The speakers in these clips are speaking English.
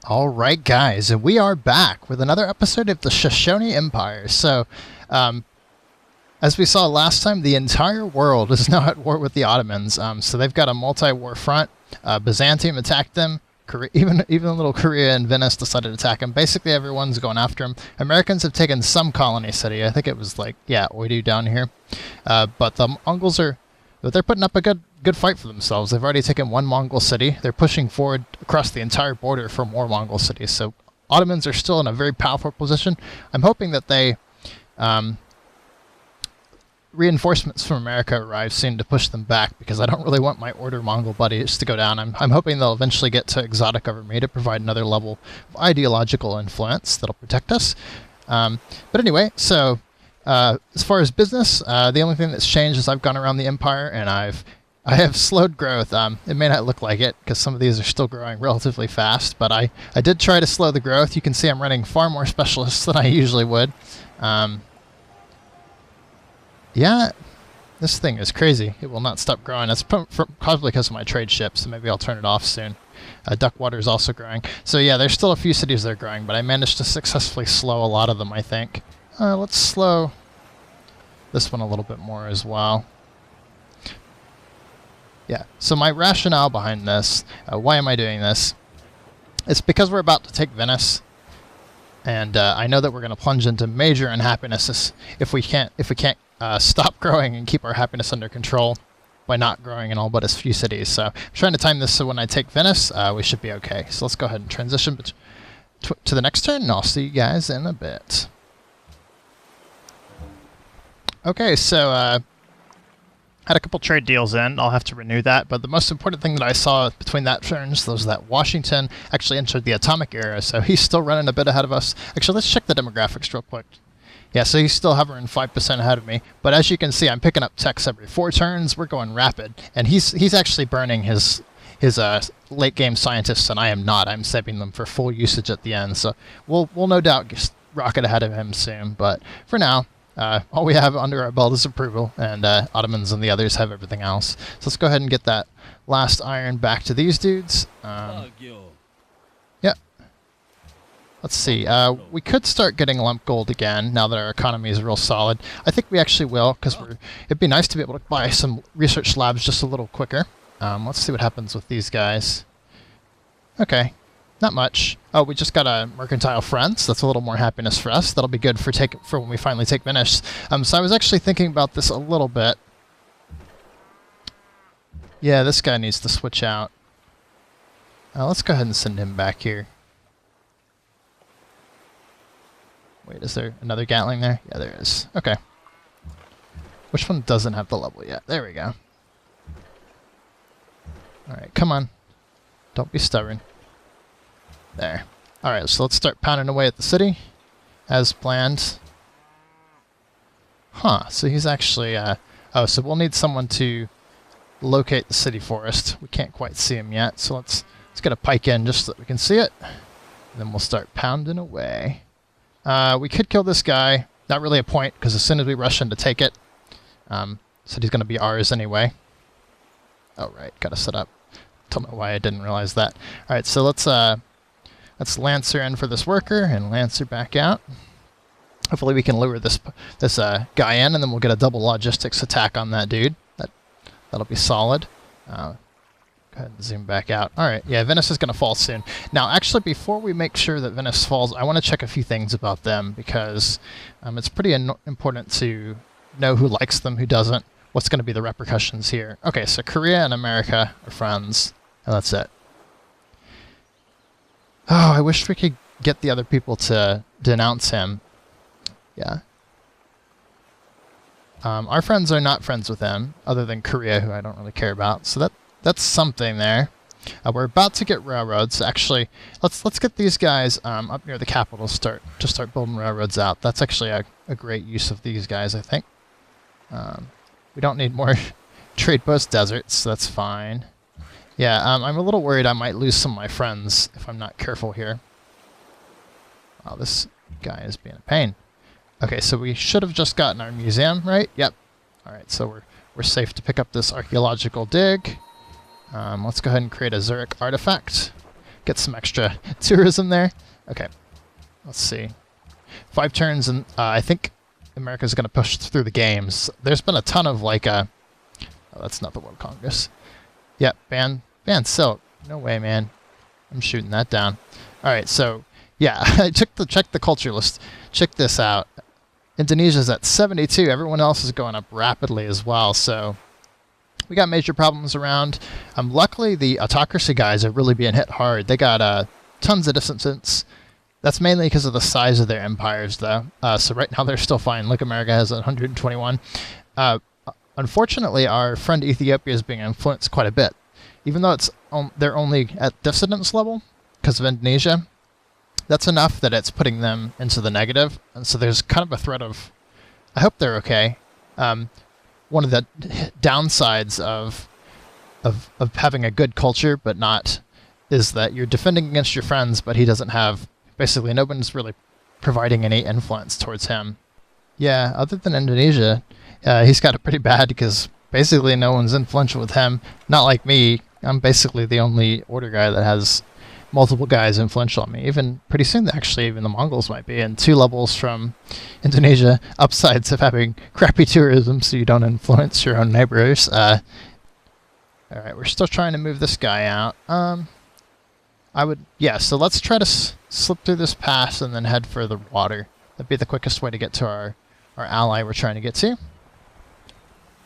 Alright guys, and we are back with another episode of the Shoshone Empire. So, as we saw last time, the entire world is now at war with the Ottomans. So they've got a multi-war front. Byzantium attacked them. Even little Korea and Venice decided to attack them. Basically everyone's going after them. Americans have taken some colony city. I think it was like, Oidu down here. But the Mongols they're putting up a good fight for themselves. They've already taken one Mongol city. They're pushing forward across the entire border for more Mongol cities. So Ottomans are still in a very powerful position. I'm hoping that they reinforcements from America arrive soon to push them back, because I don't really want my Order Mongol buddies to go down. I'm hoping they'll eventually get to exotic over me to provide another level of ideological influence that'll protect us. But anyway, so as far as business, the only thing that's changed is I've gone around the empire and I have slowed growth. It may not look like it because some of these are still growing relatively fast, but I did try to slow the growth. You can see I'm running far more specialists than I usually would. Yeah, this thing is crazy. It will not stop growing. That's probably because of my trade ship, so maybe I'll turn it off soon. Duckwater is also growing. So yeah, there's still a few cities that are growing, but I managed to successfully slow a lot of them, I think. Let's slow this one a little bit more as well. Yeah, so my rationale behind this, why am I doing this? It's because we're about to take Venice, and I know that we're going to plunge into major unhappiness if we can't stop growing and keep our happiness under control by not growing in all but a few cities. So I'm trying to time this so when I take Venice, we should be okay. So let's go ahead and transition to the next turn, and I'll see you guys in a bit. Okay, so had a couple trade deals in. I'll have to renew that, but the most important thing that I saw between that turns was that Washington actually entered the atomic era, so he's still running a bit ahead of us. Actually, let's check the demographics real quick. Yeah, so he's still hovering 5% ahead of me, but as you can see, I'm picking up techs every 4 turns. We're going rapid, and he's actually burning his late game scientists, and I am not. I'm saving them for full usage at the end, so we'll no doubt just rocket ahead of him soon. But for now, all we have under our belt is approval, and Ottomans and the others have everything else. So let's go ahead and get that last iron back to these dudes. Yeah. Let's see. We could start getting lump gold again now that our economy is real solid. I think we actually will, because it'd be nice to be able to buy some research labs just a little quicker. Let's see what happens with these guys. Okay. Not much. Oh, we just got a mercantile friend, so that's a little more happiness for us. That'll be good for when we finally take Venice. So I was actually thinking about this a little bit. Yeah, this guy needs to switch out. Let's go ahead and send him back here. Wait, is there another Gatling there? Yeah, there is. Okay. Which one doesn't have the level yet? There we go. Alright, come on. Don't be stubborn. There. Alright, so let's start pounding away at the city, as planned. Huh, so he's actually, oh, so we'll need someone to locate the city forest. We can't quite see him yet, so let's get a pike in just so that we can see it. And then we'll start pounding away. We could kill this guy. Not really a point, because as soon as we rush in to take it, so he's going to be ours anyway. Oh, right, gotta set up. Don't know why I didn't realize that. Alright, so let's Lancer in for this worker, and Lancer back out. Hopefully we can lure this guy in, and then we'll get a double logistics attack on that dude. That'll be solid. Go ahead and zoom back out. Alright, yeah, Venice is going to fall soon. Now, actually, before we make sure that Venice falls, I want to check a few things about them, because it's pretty important to know who likes them, who doesn't, what's going to be the repercussions here. Okay, so Korea and America are friends, and that's it. Oh, I wish we could get the other people to denounce him. Yeah. Our friends are not friends with him, other than Korea, who I don't really care about. So that's something there. We're about to get railroads. Actually, let's get these guys up near the capital. Start building railroads out. That's actually a great use of these guys, I think. We don't need more trade post deserts, so that's fine. Yeah, I'm a little worried I might lose some of my friends if I'm not careful here. Wow, this guy is being a pain. Okay, so we should have just gotten our museum, right? Yep. Alright, so we're safe to pick up this archaeological dig. Let's go ahead and create a Zurich artifact. get some extra tourism there. Okay, let's see. 5 turns, and I think America's going to push through the games. There's been a ton of like oh, that's not the World Congress. Yep, ban silk. No way, man. I'm shooting that down. All right, so yeah, I checked the culture list. Check this out. Indonesia's at 72. Everyone else is going up rapidly as well. So we got major problems around. Luckily, the autocracy guys are really being hit hard. They got tons of dissenters. That's mainly because of the size of their empires, though. So right now they're still fine. Look, America has 121. Unfortunately, our friend Ethiopia is being influenced quite a bit. Even though they're only at dissidence level because of Indonesia, that's enough that it's putting them into the negative. And so there's kind of a threat of, I hope they're okay. One of the downsides of having a good culture but not is that you're defending against your friends, but he doesn't have, basically no one's really providing any influence towards him. Yeah, other than Indonesia, he's got it pretty bad because basically no one's influential with him. Not like me. I'm basically the only order guy that has multiple guys influential on me. Even pretty soon, actually, even the Mongols might be. And 2 levels from Indonesia. Upsides of having crappy tourism so you don't influence your own neighbors. All right, we're still trying to move this guy out. So let's try to slip through this pass and then head for the water. That'd be the quickest way to get to our ally we're trying to get to.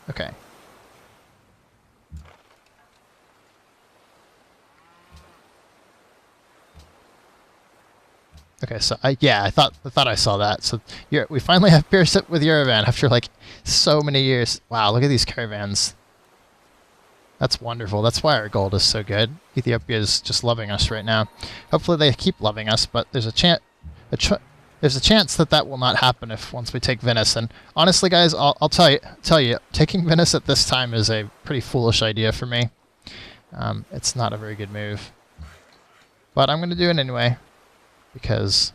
Okay. Okay, so I thought I saw that. So we finally have pierced it with Yerevan after like so many years. Wow, look at these caravans. That's wonderful. That's why our gold is so good. Ethiopia is just loving us right now. Hopefully they keep loving us, but there's a chance that will not happen once we take Venice. And honestly, guys, I'll tell you, taking Venice at this time is a pretty foolish idea for me. It's not a very good move, but I'm going to do it anyway. Because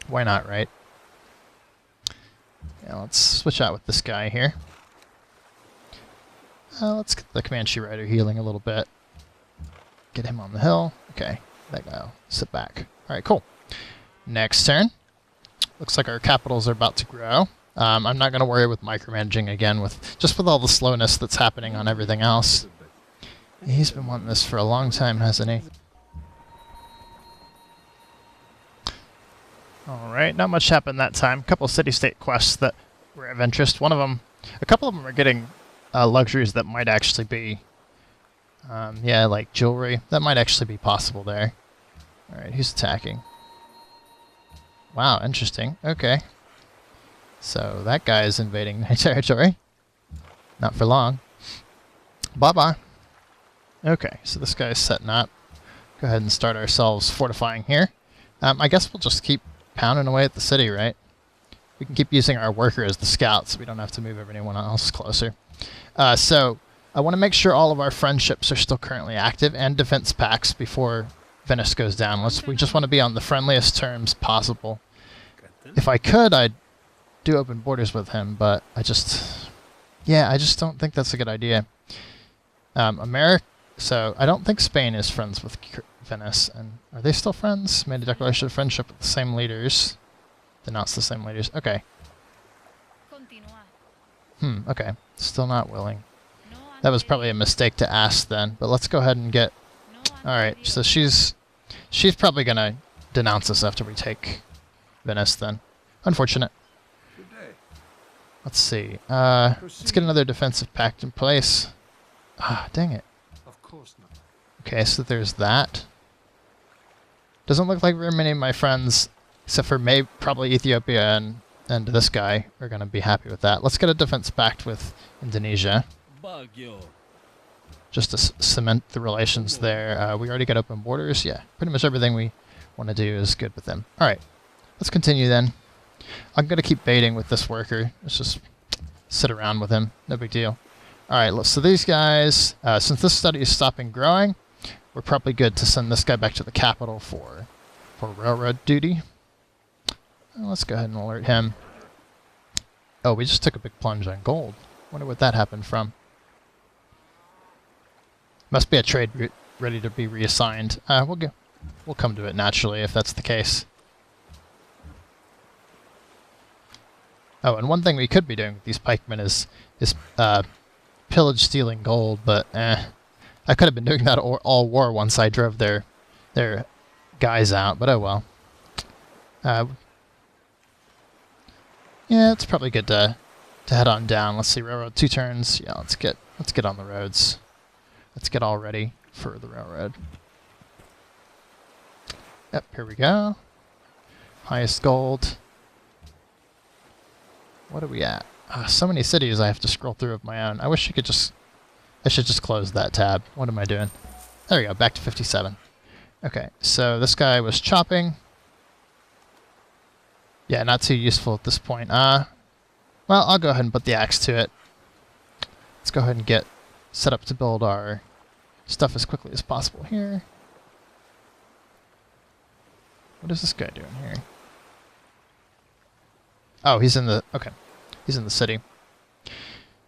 why not, right? Yeah, let's switch out with this guy here. Let's get the Comanche Rider healing a little bit. Get him on the hill. Okay, that guy will sit back. All right, cool. Next turn. Looks like our capitals are about to grow. I'm not going to worry with micromanaging again, with all the slowness that's happening on everything else. He's been wanting this for a long time, hasn't he? Alright, not much happened that time. A couple of city-state quests that were of interest. A couple of them are getting luxuries that might actually be, like jewelry. That might actually be possible there. Alright, who's attacking? Wow, interesting. Okay. So that guy is invading my territory. Not for long. Bye-bye. Okay, so this guy is setting up. Go ahead and start ourselves fortifying here. I guess we'll just keep pounding away at the city, right? We can keep using our worker as the scout so we don't have to move everyone else closer. So I want to make sure all of our friendships are still currently active and defense pacts before Venice goes down. We just want to be on the friendliest terms possible. If I could, I'd do open borders with him, but I just don't think that's a good idea. So I don't think Spain is friends with Venice, and are they still friends? Made a declaration of friendship with the same leaders. Denounced the same leaders. Okay. Okay. Still not willing. That was probably a mistake to ask then, but let's go ahead and get... Alright, so she's probably gonna denounce us after we take Venice then. Unfortunate. Let's see. Let's get another defensive pact in place. Ah, dang it. Of course not. Okay, so there's that. Doesn't look like very many of my friends, except for probably Ethiopia and this guy, are going to be happy with that. Let's get a defense pact with Indonesia. Just to cement the relations there. We already got open borders. Yeah, pretty much everything we want to do is good with them. Alright, let's continue then. I'm going to keep baiting with this worker. Let's just sit around with him. No big deal. Alright, so these guys, since this study is stopping growing, we're probably good to send this guy back to the capital for railroad duty. Let's go ahead and alert him. Oh, we just took a big plunge on gold. Wonder what that happened from. Must be a trade route ready to be reassigned. We'll we'll come to it naturally if that's the case. Oh, and one thing we could be doing with these pikemen is pillage stealing gold, but I could have been doing that all war once I drove their guys out, but oh well. Yeah, it's probably good to head on down. Let's see, railroad 2 turns. Yeah, let's get on the roads. Let's get all ready for the railroad. Yep, here we go. Highest gold. What are we at? So many cities I have to scroll through of my own. I wish you could just... I should just close that tab. What am I doing? There we go, back to 57. Okay, so this guy was chopping. Yeah, not too useful at this point. Well, I'll go ahead and put the axe to it. Let's go ahead and get set up to build our stuff as quickly as possible here. What is this guy doing here? Oh, he's in the... Okay. He's in the city.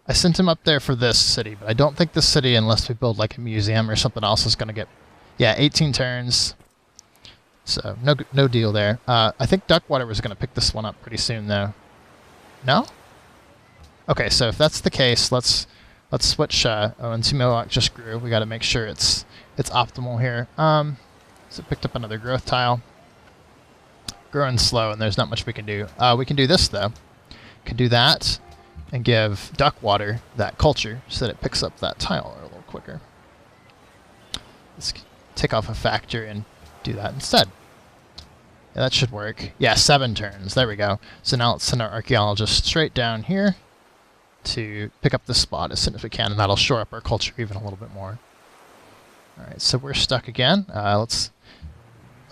I sent him up there for this city, but I don't think this city, unless we build like a museum or something else, is going to get... Yeah, 18 turns. So, no deal there. I think Duckwater was going to pick this one up pretty soon, though. No? Okay, so if that's the case, let's switch... oh, and Tumilok just grew. We got to make sure it's optimal here. So picked up another growth tile. Growing slow, and there's not much we can do. We can do this, though. Can do that, and give Duckwater that culture, so that it picks up that tile a little quicker. Let's take off a factor and do that instead. Yeah, that should work. Yeah, 7 turns. There we go. So now let's send our archaeologist straight down here to pick up this spot as soon as we can, and that'll shore up our culture even a little bit more. Alright, so we're stuck again. Let's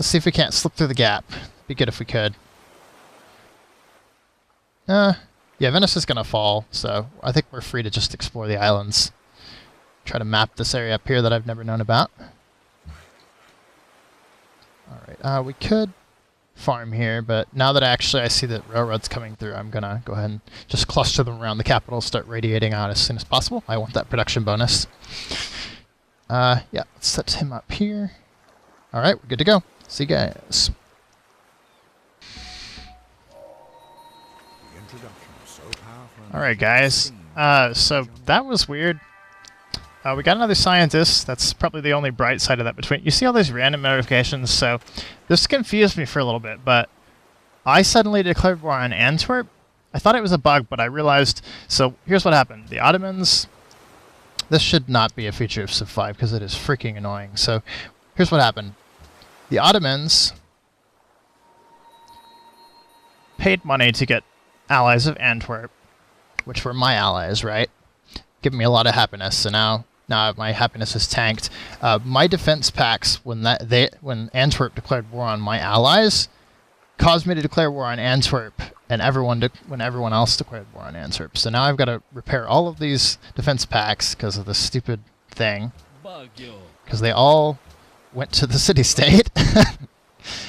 see if we can't slip through the gap. Be good if we could. Yeah, Venice is going to fall, so I think we're free to just explore the islands. Try to map this area up here that I've never known about. Alright, we could farm here, but now that actually I see that railroad's coming through, I'm going to go ahead and just cluster them around the capital, start radiating out as soon as possible. I want that production bonus. Yeah, let's set him up here. Alright, we're good to go. See you guys. Alright guys, so that was weird. We got another scientist. That's probably the only bright side of that between. You see all these random notifications, so this confused me for a little bit, but I suddenly declared war on Antwerp. I thought it was a bug, but I realized, so here's what happened. The Ottomans, this should not be a feature of Civ 5 because it is freaking annoying. So here's what happened. The Ottomans paid money to get allies of Antwerp, which were my allies, right? Giving me a lot of happiness. So now my happiness is tanked. My defense packs, when Antwerp declared war on my allies, caused me to declare war on Antwerp, and when everyone else declared war on Antwerp. So now I've got to repair all of these defense packs because of this stupid thing. Because they all went to the city-state.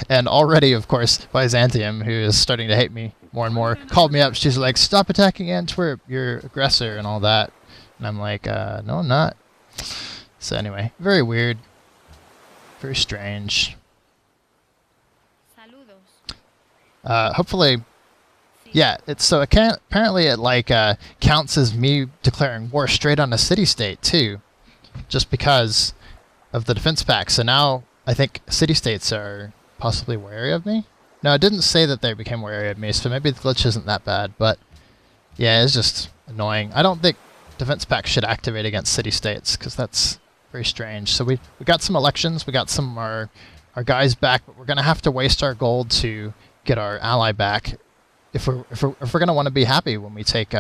And already, of course, Byzantium, who is starting to hate me more and more, called me up. She's like, "Stop attacking Antwerp, you're aggressor," and all that. And I'm like, no, I'm not. So anyway, very weird. Very strange. Hopefully, yeah, apparently it like counts as me declaring war straight on a city-state too, just because of the defense pack. So now I think city-states are possibly wary of me. No, it didn't say that they became wary of me, so maybe the glitch isn't that bad, but yeah, it's just annoying. I don't think defense packs should activate against city-states, because that's very strange. So we got some elections, we got some of our guys back, but we're going to have to waste our gold to get our ally back if we're going to want to be happy when we take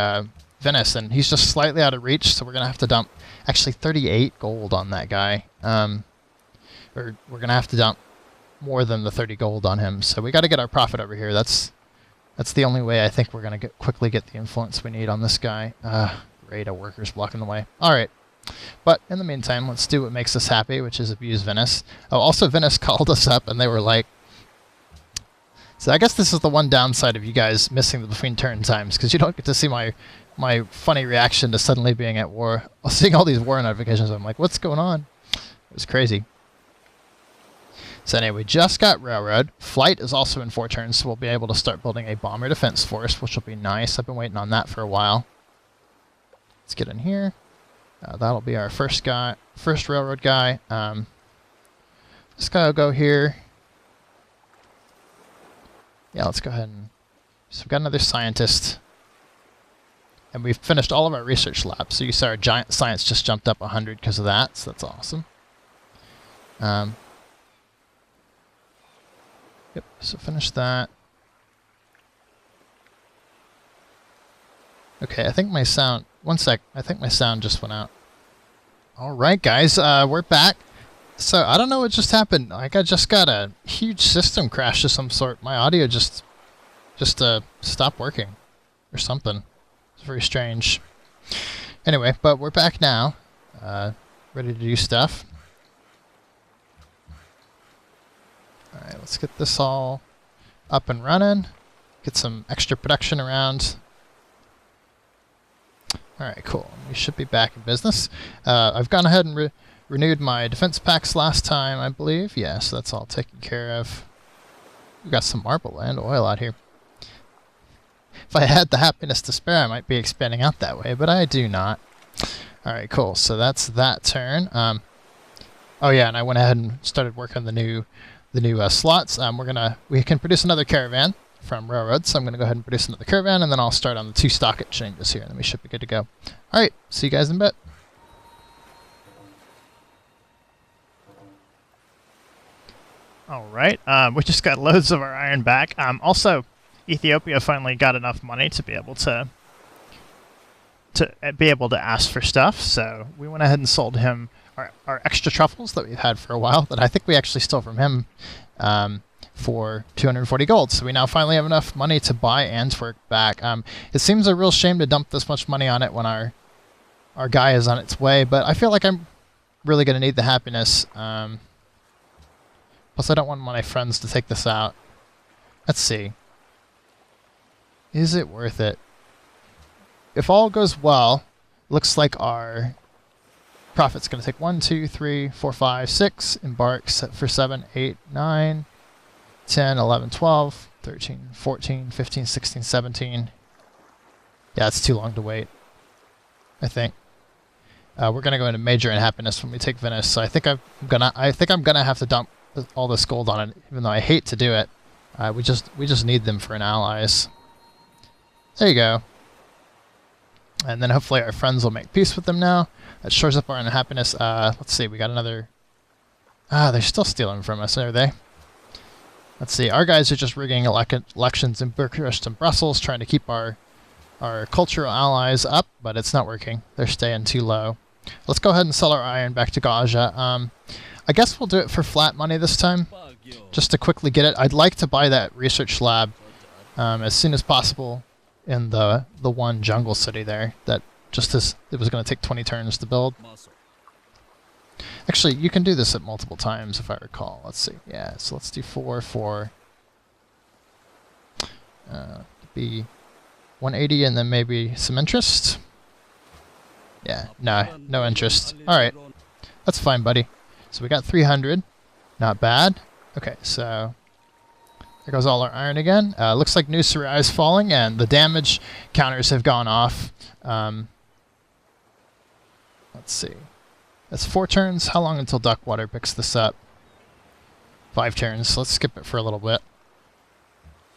Venice, and he's just slightly out of reach, so we're going to have to dump actually 38 gold on that guy. Or we're going to have to dump more than the 30 gold on him. So we got to get our profit over here. That's the only way I think we're going to quickly get the influence we need on this guy. Great, a worker's blocking the way. All right. But in the meantime, let's do what makes us happy, which is abuse Venice. Oh, also Venice called us up and they were like... So I guess this is the one downside of you guys missing the between turn times, because you don't get to see my funny reaction to suddenly being at war. Seeing all these war notifications, I'm like, what's going on? It was crazy. So anyway, we just got railroad. Flight is also in 4 turns, so we'll be able to start building a bomber defense force, which will be nice. I've been waiting on that for a while. Let's get in here. That'll be our first railroad guy. This guy will go here. Yeah, let's go ahead and... So we've got another scientist. And we've finished all of our research labs. So you saw our giant science just jumped up 100 because of that, so that's awesome. Yep, so finish that. Okay, I think my sound... One sec, I think my sound just went out. Alright guys, we're back. So, I don't know what just happened. Like, I just got a huge system crash of some sort. My audio just stopped working. Or something. It's very strange. Anyway, but we're back now. Ready to do stuff. Alright, let's get this all up and running. Get some extra production around. Alright, cool. We should be back in business. I've gone ahead and renewed my defense packs last time, I believe. Yeah, so that's all taken care of. We've got some marble and oil out here. If I had the happiness to spare, I might be expanding out that way, but I do not. Alright, cool. So that's that turn. Oh yeah, and I went ahead and started working on the new slots. We can produce another caravan from railroad, so I'm going to go ahead and produce another caravan, and then I'll start on the 2 stock exchanges here, and then we should be good to go. Alright, see you guys in a bit. Alright, we just got loads of our iron back. Also, Ethiopia finally got enough money to be able to ask for stuff, so we went ahead and sold him our extra truffles that we've had for a while, that I think we actually stole from him for 240 gold. So we now finally have enough money to buy Antwerp back. It seems a real shame to dump this much money on it when our guy is on its way, but I feel like I'm really going to need the happiness. Plus I don't want my friends to take this out. Let's see. Is it worth it? If all goes well, looks like our profit's going to take 1, 2, 3, 4, 5, 6, embarks for 7, 8, 9, 10, 11, 12, 13, 14, 15, 16, 17. Yeah, it's too long to wait, I think. We're going to go into major unhappiness when we take Venice, so I think I'm gonna have to dump all this gold on it, even though I hate to do it. We just need them for an allies. There you go. And then hopefully our friends will make peace with them now. That shores up our unhappiness. Let's see, we got another... they're still stealing from us, are they? Let's see, our guys are just rigging elections in Bucharest and Brussels, trying to keep our cultural allies up, but it's not working. They're staying too low. Let's go ahead and sell our iron back to Gaja. I guess we'll do it for flat money this time, just to quickly get it. I'd like to buy that research lab as soon as possible in the one jungle city there that it was going to take 20 turns to build. Actually, you can do this at multiple times if I recall. Let's see. Yeah, so let's do 4 for be 180 and then maybe some interest. Yeah, no interest. Alright, that's fine, buddy. So we got 300. Not bad. Okay, so there goes all our iron again. Looks like New Sarai is falling, and the damage counters have gone off. Let's see. That's 4 turns. How long until Duckwater picks this up? 5 turns. Let's skip it for a little bit.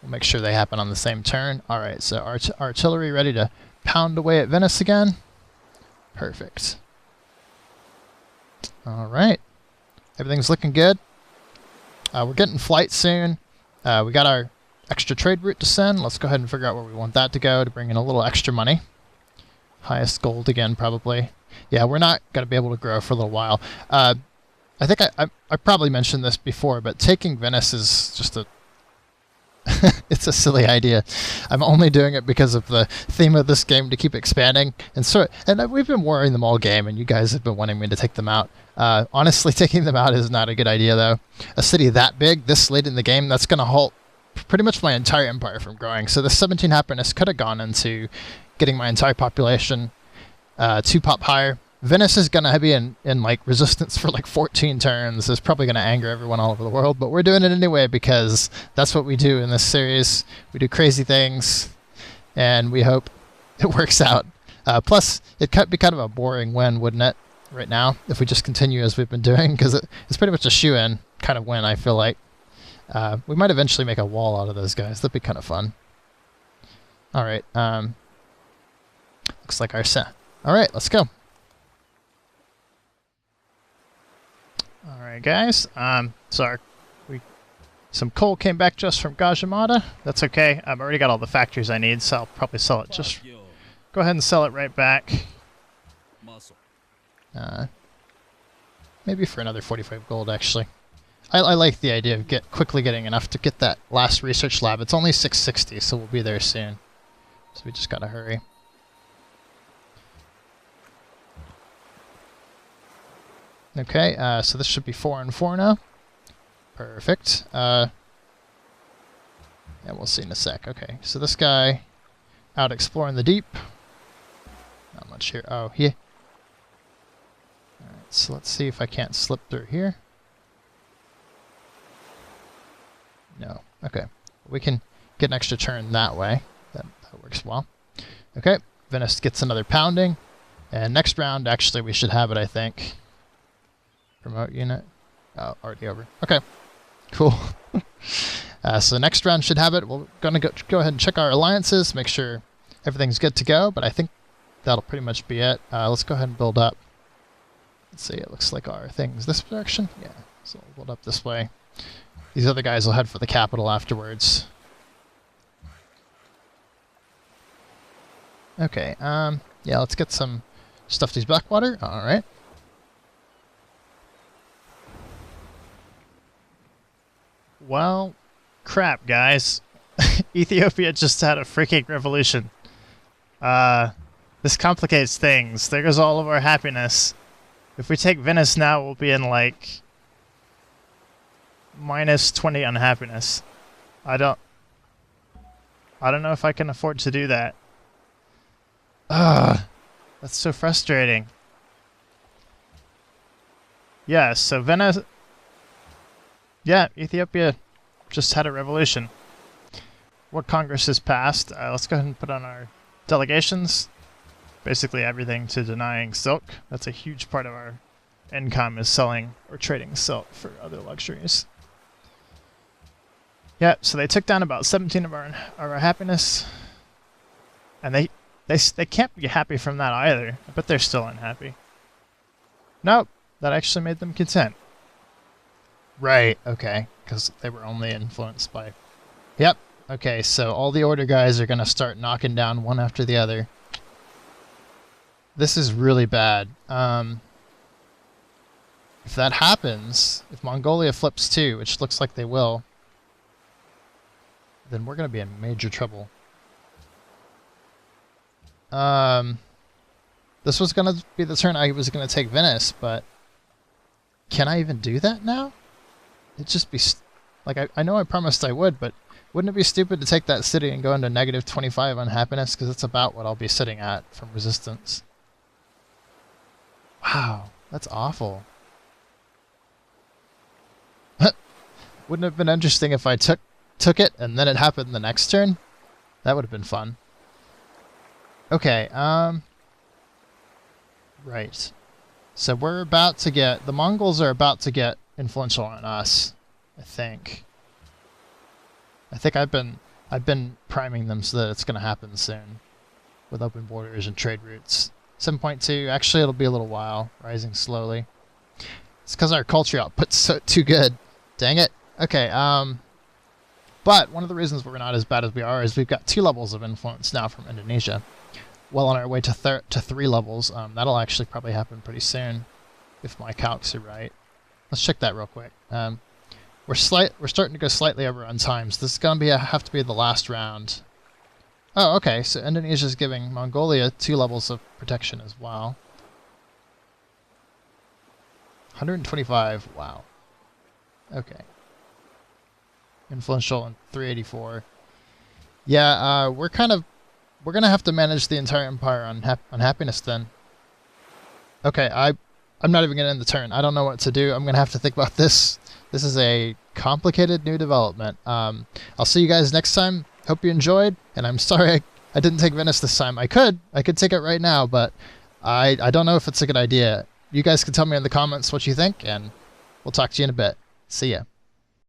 We'll make sure they happen on the same turn. Alright, so artillery ready to pound away at Venice again. Perfect. Alright. Everything's looking good. We're getting flight soon. We got our extra trade route to send. Let's go ahead and figure out where we want that to go to bring in a little extra money. Highest gold again, probably. Yeah, we're not going to be able to grow for a little while. I think I probably mentioned this before, but taking Venice is just a... it's a silly idea. I'm only doing it because of the theme of this game to keep expanding. And we've been warring them all game, and you guys have been wanting me to take them out. Honestly, taking them out is not a good idea, though. A city that big, this late in the game, that's going to halt pretty much my entire empire from growing. So the 17 happiness could have gone into getting my entire population 2 pop higher. Venice is going to be in like resistance for like 14 turns. It's probably going to anger everyone all over the world, but we're doing it anyway because that's what we do in this series. We do crazy things, and we hope it works out. Plus, it could be kind of a boring win, wouldn't it, right now, if we just continue as we've been doing, because it's pretty much a shoe-in kind of win, I feel like. We might eventually make a wall out of those guys. That'd be kind of fun. All right. Looks like our set. All right, let's go. All right, guys. Some coal came back just from Gajimata. That's okay. I've already got all the factories I need, so I'll probably sell it. Just go ahead and sell it right back. Maybe for another 45 gold, actually. I like the idea of quickly getting enough to get that last research lab. It's only 660, so we'll be there soon. So we just gotta hurry. Okay, so this should be 4 and 4 now. Perfect. Yeah, we'll see in a sec. Okay, so this guy out exploring the deep. Not much here. Oh, here. Alright, so let's see if I can't slip through here. No. Okay. We can get an extra turn that way. That works well. Okay, Venice gets another pounding. And next round, actually, we should have it, I think. Promote unit. Oh, already over. Okay, cool. So next round should have it. We're going to go ahead and check our alliances, make sure everything's good to go, but I think that'll pretty much be it. Let's go ahead and build up. Let's see, it looks like our thing's this direction. Yeah, so we'll build up this way. These other guys will head for the capital afterwards. Okay, yeah, let's get some stuff these backwater. All right. Well, crap, guys. Ethiopia just had a freaking revolution. This complicates things. There goes all of our happiness. If we take Venice now, we'll be in, like, -20 unhappiness. I don't know if I can afford to do that. Ugh. That's so frustrating. Yeah, so Venice... Yeah, Ethiopia just had a revolution. What Congress has passed? Let's go ahead and put on our delegations. Basically everything to denying silk. That's a huge part of our income is selling or trading silk for other luxuries. Yeah, so they took down about 17 of our happiness. And they can't be happy from that either. I bet they're still unhappy. Nope, that actually made them content. Right, okay, because they were only influenced by... Yep, okay, so all the order guys are going to start knocking down one after the other. This is really bad. If that happens, if Mongolia flips too, which looks like they will, then we're going to be in major trouble. This was going to be the turn I was going to take Venice, but can I even do that now? It'd just be... like, I know I promised I would, but wouldn't it be stupid to take that city and go into -25 unhappiness? Because it's about what I'll be sitting at from resistance. Wow, that's awful. Wouldn't it have been interesting if I took it and then it happened the next turn? That would have been fun. Okay, right. So we're about to get... the Mongols are about to get influential on us, I think. I've been priming them so that it's going to happen soon with open borders and trade routes. 7.2, actually it'll be a little while, rising slowly. It's because our culture output's too good. Dang it. Okay, but one of the reasons we're not as bad as we are is we've got 2 levels of influence now from Indonesia. Well on our way to 3 levels. That'll actually probably happen pretty soon, if my calcs are right. Let's check that real quick. We're starting to go slightly over on times. This is going to have to be the last round. Oh, okay. So Indonesia's giving Mongolia 2 levels of protection as well. 125. Wow. Okay. Influential in 384. Yeah, we're going to have to manage the entire empire on happiness then. Okay, I'm not even going to end the turn. I don't know what to do. I'm going to have to think about this. This is a complicated new development. I'll see you guys next time. Hope you enjoyed, and I'm sorry I didn't take Venice this time. I could take it right now, but I don't know if it's a good idea. You guys can tell me in the comments what you think, and we'll talk to you in a bit. See ya.